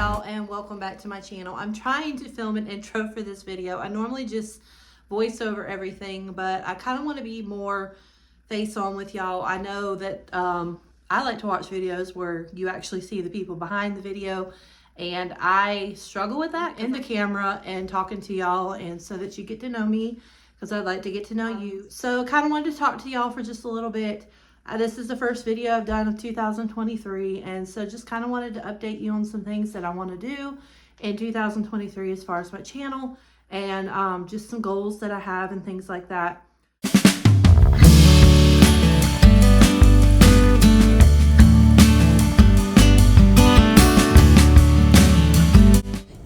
y'all, and welcome back to my channel. I'm trying to film an intro for this video. I normally just voice over everything, but I kind of want to be more face on with y'all. I know that I like to watch videos where you actually see the people behind the video, and I struggle with that in the camera and talking to y'all, and so that you get to know me, because I'd like to get to know you. So I kind of wanted to talk to y'all for just a little bit. This is the first video I've done of 2023, and so just kind of wanted to update you on some things that I want to do in 2023 as far as my channel, and just some goals that I have and things like that.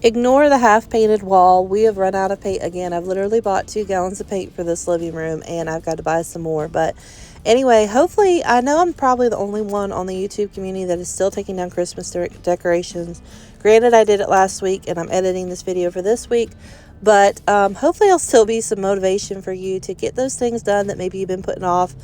Ignore the half-painted wall. We have run out of paint again. I've literally bought 2 gallons of paint for this living room, and I've got to buy some more. But anyway, hopefully, I know I'm probably the only one on the YouTube community that is still taking down Christmas decorations. Granted, I did it last week, and I'm editing this video for this week. But hopefully I'll still be some motivation for you to get those things done that maybe you've been putting off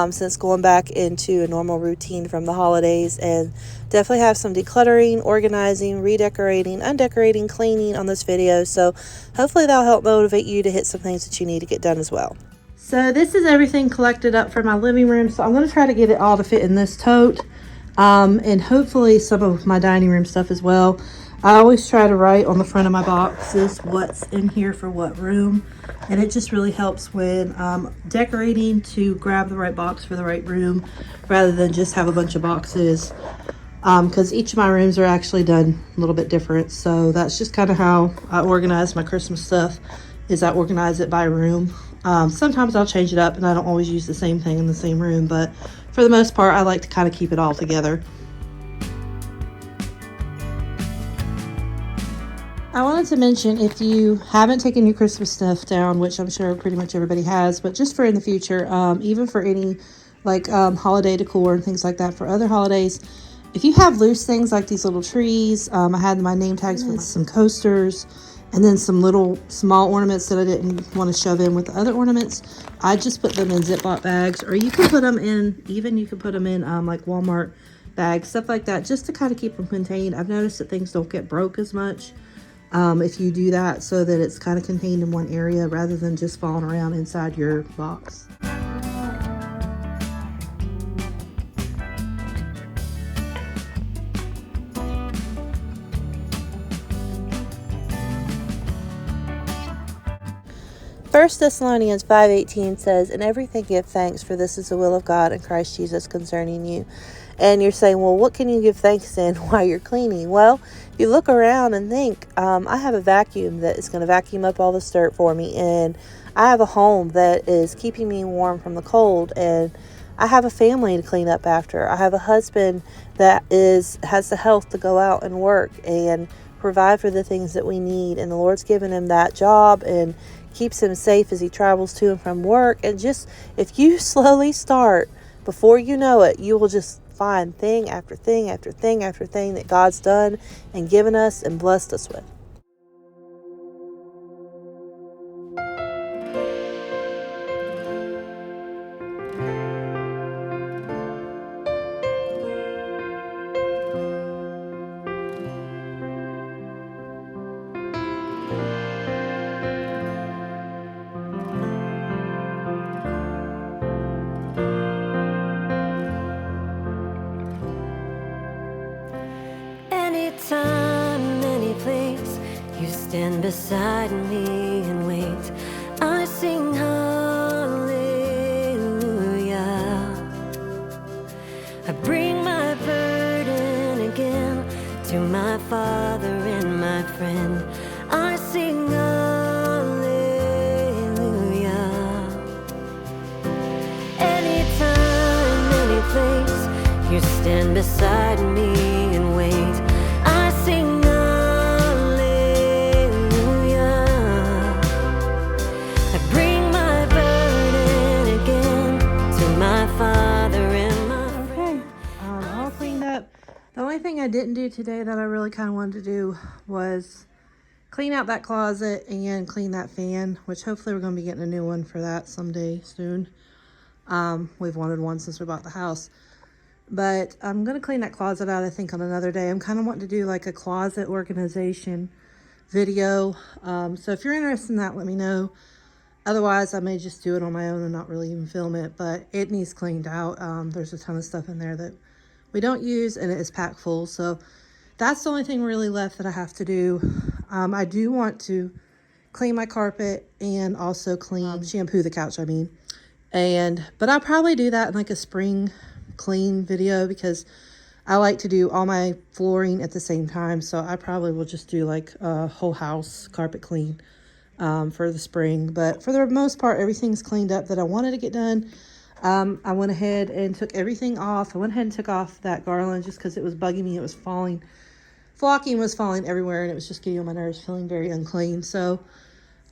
since going back into a normal routine from the holidays. And definitely have some decluttering, organizing, redecorating, undecorating, cleaning on this video. So hopefully that'll help motivate you to hit some things that you need to get done as well. So this is everything collected up for my living room. So I'm going to try to get it all to fit in this tote. And hopefully some of my dining room stuff as well. I always try to write on the front of my boxes what's in here for what room, and it just really helps when decorating to grab the right box for the right room rather than just have a bunch of boxes, because each of my rooms are actually done a little bit different. So that's just kind of how I organize my Christmas stuff, is I organize it by room. Sometimes I'll change it up and I don't always use the same thing in the same room, but for the most part I like to kind of keep it all together. I wanted to mention, if you haven't taken your Christmas stuff down, which I'm sure pretty much everybody has, but just for in the future, even for any like holiday decor and things like that for other holidays, if you have loose things like these little trees, I had my name tags with some coasters, and then some little small ornaments that I didn't want to shove in with the other ornaments. I just put them in Ziploc bags, or you can put them in, even you can put them in like Walmart bags, stuff like that, just to kind of keep them contained. I've noticed that things don't get broke as much if you do that, so that it's kind of contained in one area rather than just falling around inside your box. First Thessalonians 5:18 says, "In everything give thanks, for this is the will of God in Christ Jesus concerning you." And you're saying, well, what can you give thanks in while you're cleaning? Well, if you look around and think, I have a vacuum that is going to vacuum up all this dirt for me, and I have a home that is keeping me warm from the cold, and I have a family to clean up after. I have a husband that has the health to go out and work and provide for the things that we need, and the Lord's given him that job and keeps him safe as he travels to and from work. And just, if you slowly start, before you know it, you will just find thing after thing after thing after thing that God's done and given us and blessed us with. Anytime, any place, you stand beside me and wait. I sing hallelujah. I bring my burden again to my Father and my friend. I sing hallelujah. Anytime, any place, you stand beside me and wait. I sing hallelujah. I bring my burden again to my Father and my friend. Okay, all cleaned up. The only thing I didn't do today that I really kind of wanted to do was clean out that closet and clean that fan, which hopefully we're going to be getting a new one for that someday soon. We've wanted one since we bought the house. But I'm going to clean that closet out, I think, on another day. I'm kind of wanting to do like a closet organization video. So if you're interested in that, let me know. Otherwise, I may just do it on my own and not really even film it. But it needs cleaned out. There's a ton of stuff in there that we don't use, and it is packed full. So that's the only thing really left that I have to do. I do want to clean my carpet and also clean, shampoo the couch, I mean. But I'll probably do that in like a spring clean video because I like to do all my flooring at the same time. So I probably will just do like a whole house carpet clean for the spring. But for the most part, everything's cleaned up that I wanted to get done. I went ahead and took everything off. I went ahead and took off that garland just because it was bugging me. It was falling. Flocking was falling everywhere and it was just getting on my nerves, feeling very unclean. So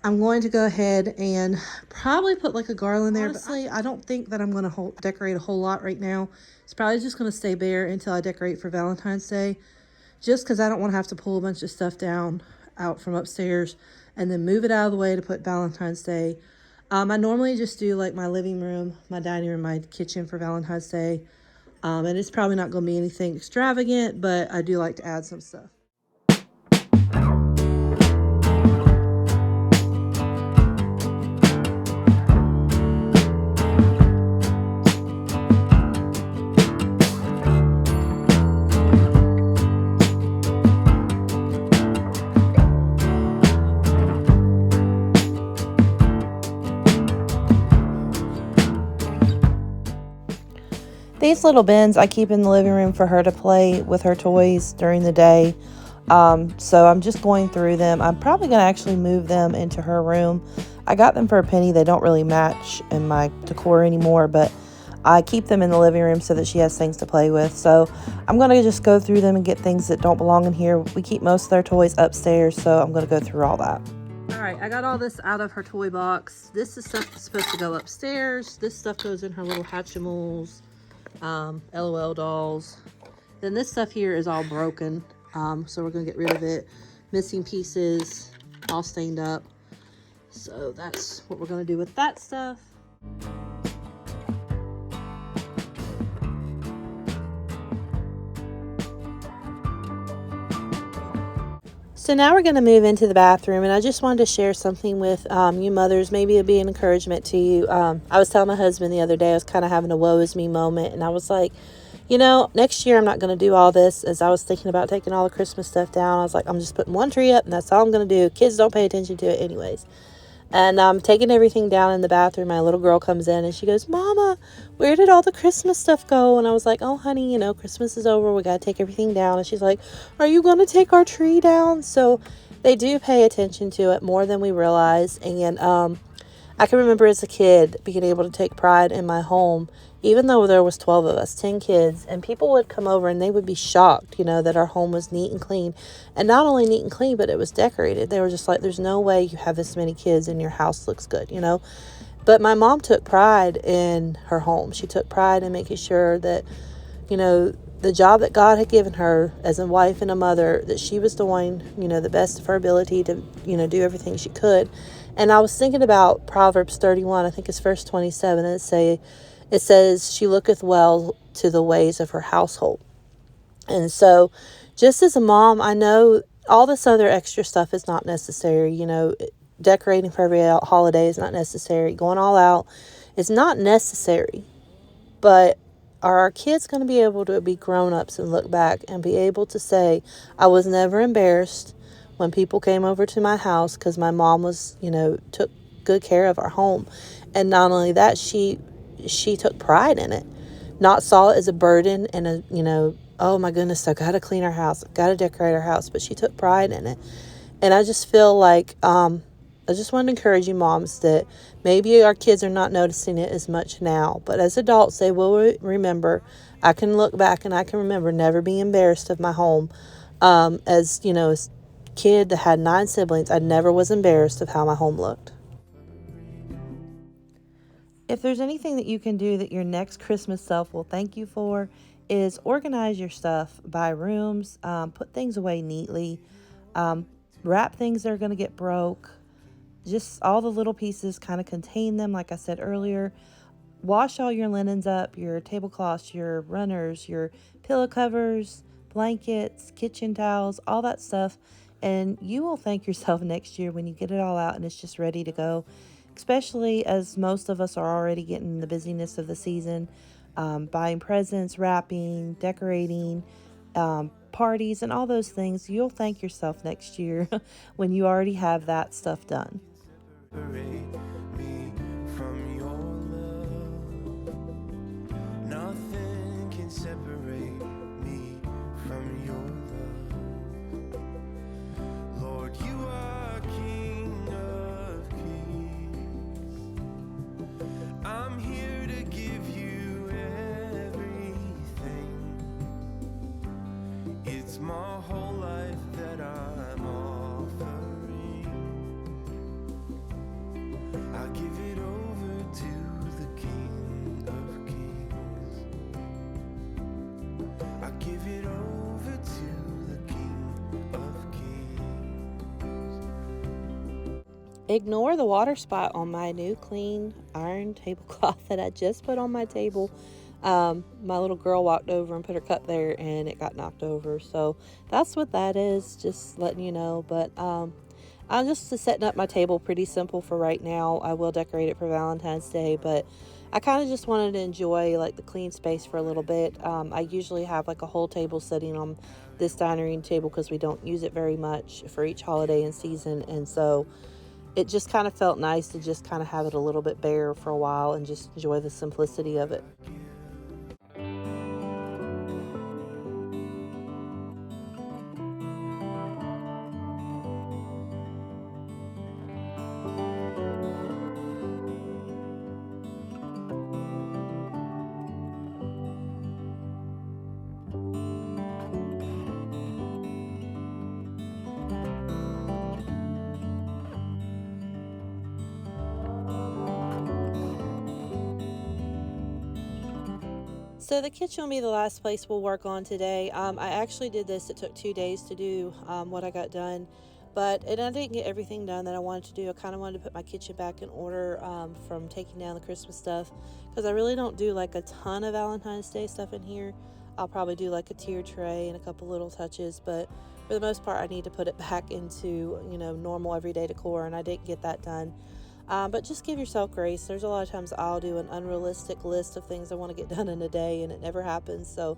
I'm going to go ahead and probably put like a garland there. Honestly, I don't think that I'm going to decorate a whole lot right now. It's probably just going to stay bare until I decorate for Valentine's Day. Just because I don't want to have to pull a bunch of stuff down out from upstairs and then move it out of the way to put Valentine's Day. I normally just do like my living room, my dining room, my kitchen for Valentine's Day. And it's probably not going to be anything extravagant, but I do like to add some stuff. These little bins I keep in the living room for her to play with her toys during the day. So I'm just going through them. I'm probably going to actually move them into her room. I got them for a penny. They don't really match in my decor anymore, but I keep them in the living room so that she has things to play with. So I'm going to just go through them and get things that don't belong in here. We keep most of their toys upstairs, so I'm going to go through all that. All right, I got all this out of her toy box. This is stuff that's supposed to go upstairs. This stuff goes in her little Hatchimals. LOL dolls. Then this stuff here is all broken, so we're gonna get rid of it. Missing pieces, all stained up. So that's what we're gonna do with that stuff. So now we're going to move into the bathroom, and I just wanted to share something with you mothers. Maybe it'll be an encouragement to you. I was telling my husband the other day, I was kind of having a woe is me moment, and I was like, you know, next year I'm not going to do all this. As I was thinking about taking all the Christmas stuff down, I was like, I'm just putting one tree up, and that's all I'm going to do. Kids don't pay attention to it anyways. And I'm taking everything down in the bathroom. My little girl comes in and she goes, Mama, where did all the Christmas stuff go? And I was like, oh, honey, you know, Christmas is over. We got to take everything down. And she's like, are you going to take our tree down? So they do pay attention to it more than we realize. And I can remember as a kid being able to take pride in my home, even though there was 12 of us, 10 kids, and people would come over and they would be shocked, you know, that our home was neat and clean. And not only neat and clean, but it was decorated. They were just like, there's no way you have this many kids and your house looks good, you know. But my mom took pride in her home. She took pride in making sure that, you know, the job that God had given her as a wife and a mother, that she was doing, you know, the best of her ability to, you know, do everything she could. And I was thinking about Proverbs 31, I think it's verse 27, and it says, she looketh well to the ways of her household. And so just as a mom, I know all this other extra stuff is not necessary. You know, decorating for every holiday is not necessary. Going all out is not necessary. But are our kids going to be able to be grown-ups and look back and be able to say, I was never embarrassed when people came over to my house because my mom was, you know, took good care of our home. And not only that, she took pride in it, not saw it as a burden and a, you know, oh my goodness, I got to clean our house, I got to decorate our house, but she took pride in it. And I just feel like, I just want to encourage you moms that maybe our kids are not noticing it as much now, but as adults, they will remember. I can look back and I can remember never being embarrassed of my home. As, you know, as a kid that had 9 siblings, I never was embarrassed of how my home looked. If there's anything that you can do that your next Christmas self will thank you for, is organize your stuff by rooms, put things away neatly, wrap things that are going to get broke, just all the little pieces, kind of contain them, like I said earlier. wash all your linens up, your tablecloths, your runners, your pillow covers, blankets, kitchen towels, all that stuff. And you will thank yourself next year when you get it all out and it's just ready to go. Especially as most of us are already getting the busyness of the season, buying presents, wrapping, decorating, parties, and all those things. You'll thank yourself next year when you already have that stuff done. Separate me from your love. Nothing can separate me from your love. Lord, you are King of Kings. I'm here to give you everything. It's my whole life that I'm offering. I give it over to the King of Kings. I give it over to the King of Kings. Ignore the water spot on my new clean iron tablecloth that I just put on my table. My little girl walked over and put her cup there and it got knocked over. So that's what that is, just letting you know. But I'm just setting up my table pretty simple for right now. I will decorate it for Valentine's Day, but I kind of just wanted to enjoy like the clean space for a little bit. I usually have like a whole table sitting on this dining room table because we don't use it very much for each holiday and season. And so it just kind of felt nice to just kind of have it a little bit bare for a while and just enjoy the simplicity of it. So the kitchen will be the last place we'll work on today. I actually did this. It took 2 days to do what I got done, but I didn't get everything done that I wanted to do. I kind of wanted to put my kitchen back in order from taking down the Christmas stuff because I really don't do like a ton of Valentine's Day stuff in here. I'll probably do like a tier tray and a couple little touches, but for the most part, I need to put it back into, normal everyday decor, and I didn't get that done. But just give yourself grace. There's a lot of times I'll do an unrealistic list of things I want to get done in a day, and it never happens. So,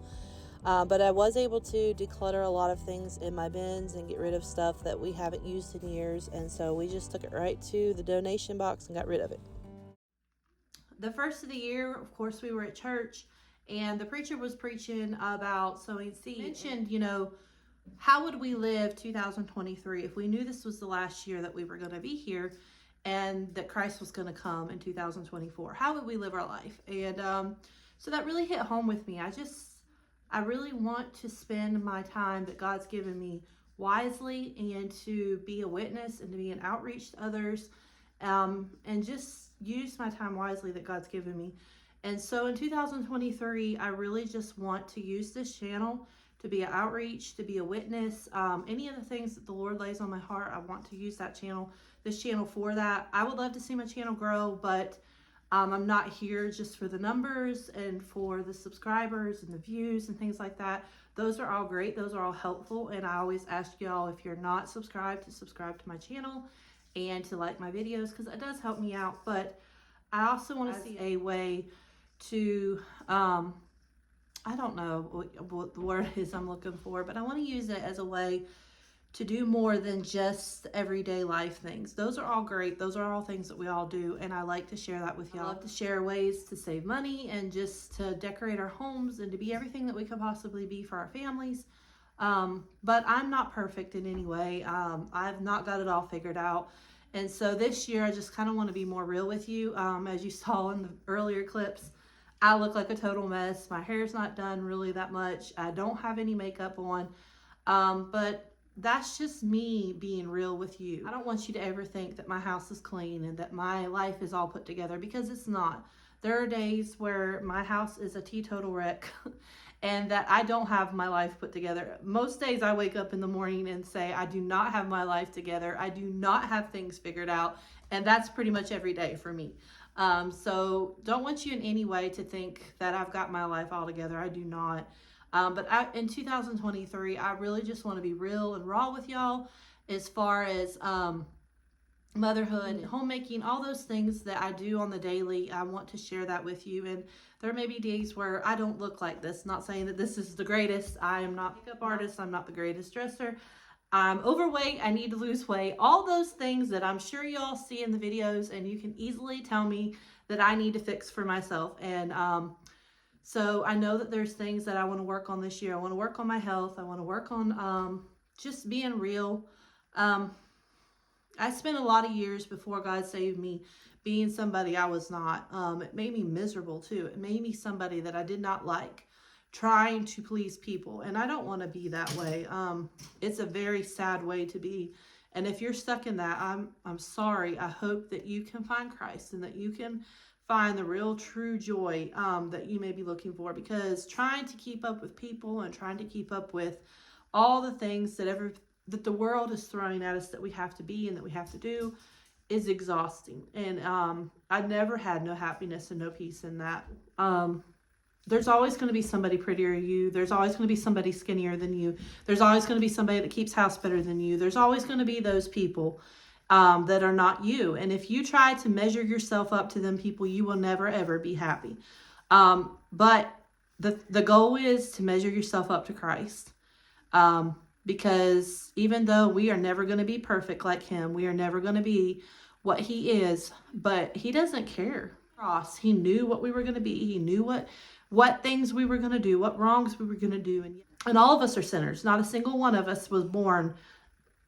but I was able to declutter a lot of things in my bins and get rid of stuff that we haven't used in years. And so we just took it right to the donation box and got rid of it. The first of the year, of course, we were at church, and the preacher was preaching about sowing seed. He mentioned, how would we live 2023 if we knew this was the last year that we were going to be here and that Christ was going to come in 2024? How would we live our life? And so that really hit home with me. I really want to spend my time that God's given me wisely and to be a witness and to be an outreach to others, and just use my time wisely that God's given me. And so in 2023, I really just want to use this channel to be an outreach, to be a witness. Any of the things that the Lord lays on my heart, I want to use this channel for that. I would love to see my channel grow, but I'm not here just for the numbers and for the subscribers and the views and things like that. Those are all great. Those are all helpful. And I always ask y'all, if you're not subscribed, to subscribe to my channel and to like my videos, because it does help me out. But I also want to see a way to, I don't know what the word is I'm looking for, but I want to use it as a way to do more than just everyday life things. Those are all great. Those are all things that we all do, and I like to share that with y'all. I love to share ways to save money and just to decorate our homes and to be everything that we could possibly be for our families. But I'm not perfect in any way. I've not got it all figured out. And so this year, I just kind of want to be more real with you. As you saw in the earlier clips, I look like a total mess. My hair's not done really that much. I don't have any makeup on. But that's just me being real with you. I don't want you to ever think that my house is clean and that my life is all put together, because it's not. There are days where my house is a teetotal wreck and that I don't have my life put together. Most days I wake up in the morning and say, I do not have my life together. I do not have things figured out. And that's pretty much every day for me. So don't want you in any way to think that I've got my life all together. I do not. In 2023, I really just want to be real and raw with y'all as far as motherhood, homemaking, all those things that I do on the daily. I want to share that with you. And there may be days where I don't look like this. Not saying that this is the greatest. I am not a makeup artist. I'm not the greatest dresser. I'm overweight. I need to lose weight. All those things that I'm sure y'all see in the videos, and you can easily tell me that I need to fix for myself. And so I know that there's things that I want to work on this year. I want to work on my health. I want to work on just being real. I spent a lot of years before God saved me being somebody I was not. It made me miserable too. It made me somebody that I did not like, trying to please people. And I don't want to be that way. It's a very sad way to be. And if you're stuck in that, I'm sorry. I hope that you can find Christ and that you can find the real true joy that you may be looking for, because trying to keep up with people and trying to keep up with all the things that the world is throwing at us that we have to be and that we have to do is exhausting. And I never had no happiness and no peace in that. There's always going to be somebody prettier than you. There's always going to be somebody skinnier than you. There's always going to be somebody that keeps house better than you. There's always going to be those people that are not you. And if you try to measure yourself up to them people, you will never, ever be happy. But the goal is to measure yourself up to Christ. Because even though we are never going to be perfect like him, we are never going to be what he is, but he doesn't care. He knew what we were going to be. He knew what things we were going to do, what wrongs we were going to do. And all of us are sinners. Not a single one of us was born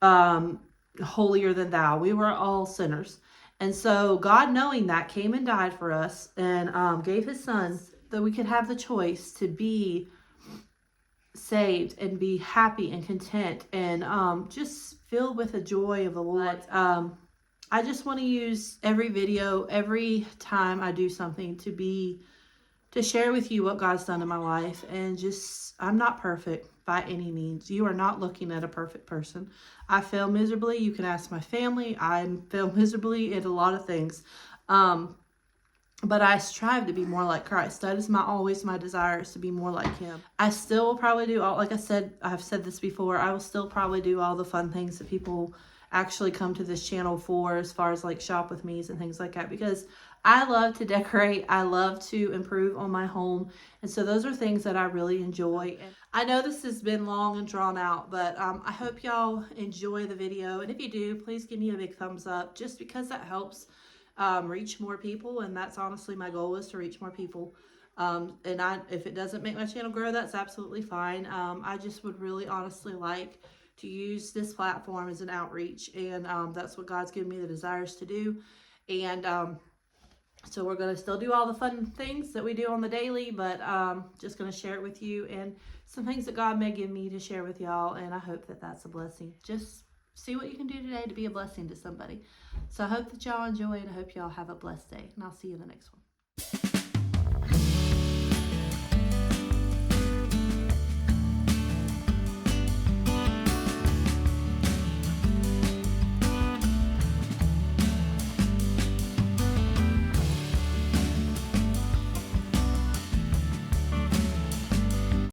holier than thou. We were all sinners. And so God, knowing that, came and died for us and gave his son that we could have the choice to be saved and be happy and content and just filled with the joy of the Lord. I just want to use every video, every time I do something, to share with you what God's done in my life. And I'm not perfect by any means. You are not looking at a perfect person. I fail miserably. You can ask my family. I fail miserably at a lot of things. But I strive to be more like Christ. That is always my desire, is to be more like him. I still will probably do like I said, I've said this before, I will still probably do all the fun things that people actually come to this channel for, as far as like shop with me's and things like that, because I love to decorate. I love to improve on my home. And so those are things that I really enjoy. And I know this has been long and drawn out, but I hope y'all enjoy the video. And if you do, please give me a big thumbs up, just because that helps reach more people. And that's honestly my goal, is to reach more people. If it doesn't make my channel grow, that's absolutely fine. I just would really honestly like to use this platform as an outreach, and that's what God's given me the desires to do. And so we're going to still do all the fun things that we do on the daily, but just going to share it with you, and some things that God may give me to share with y'all. And I hope that that's a blessing. Just see what you can do today to be a blessing to somebody. So I hope that y'all enjoy, and I hope y'all have a blessed day, and I'll see you in the next one.